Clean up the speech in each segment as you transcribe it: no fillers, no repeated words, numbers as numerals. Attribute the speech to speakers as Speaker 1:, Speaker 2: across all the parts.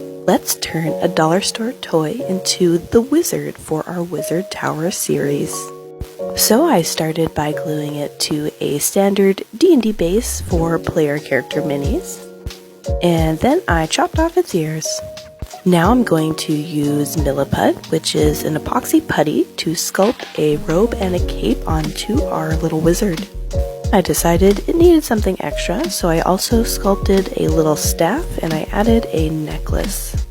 Speaker 1: Let's turn a dollar store toy into the wizard for our Wizard Tower series. So I started by gluing it to a standard D&D base for player character minis, and then I chopped off its ears. Now I'm going to use milliput, which is an epoxy putty, to sculpt a robe and a cape onto our little wizard. I decided it needed something extra, so I also sculpted a little staff and I added a necklace.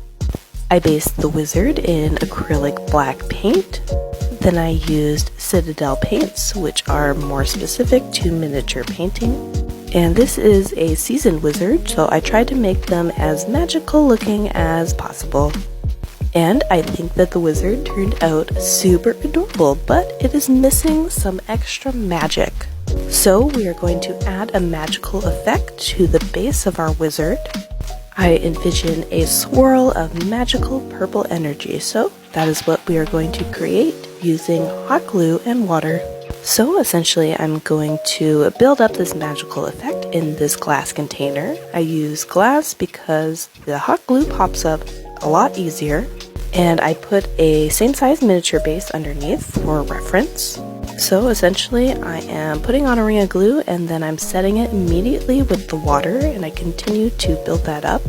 Speaker 1: I based the wizard in acrylic black paint. Then I used Citadel paints, which are more specific to miniature painting. And this is a seasoned wizard, so I tried to make them as magical looking as possible. And I think that the wizard turned out super adorable, but it is missing some extra magic. So we are going to add a magical effect to the base of our wizard. I envision a swirl of magical purple energy, so that is what we are going to create using hot glue and water. So essentially I'm going to build up this magical effect in this glass container. I use glass because the hot glue pops up a lot easier, and I put a same size miniature base underneath for reference. So essentially I am putting on a ring of glue and then I'm setting it immediately with the water, and I continue to build that up.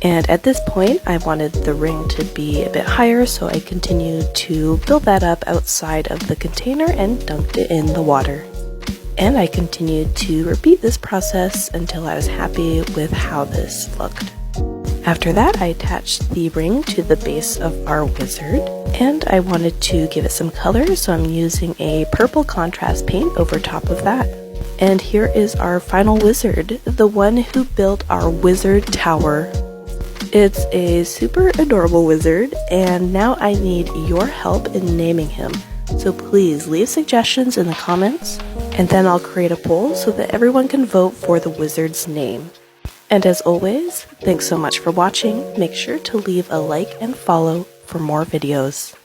Speaker 1: And at this point I wanted the ring to be a bit higher, so I continued to build that up outside of the container and dunked it in the water. And I continued to repeat this process until I was happy with how this looked. After that, I attached the ring to the base of our wizard, and I wanted to give it some color, so I'm using a purple contrast paint over top of that. And here is our final wizard, the one who built our Wizard Tower. It's a super adorable wizard, and now I need your help in naming him. So please leave suggestions in the comments, and then I'll create a poll so that everyone can vote for the wizard's name. And as always, thanks so much for watching. Make sure to leave a like and follow for more videos.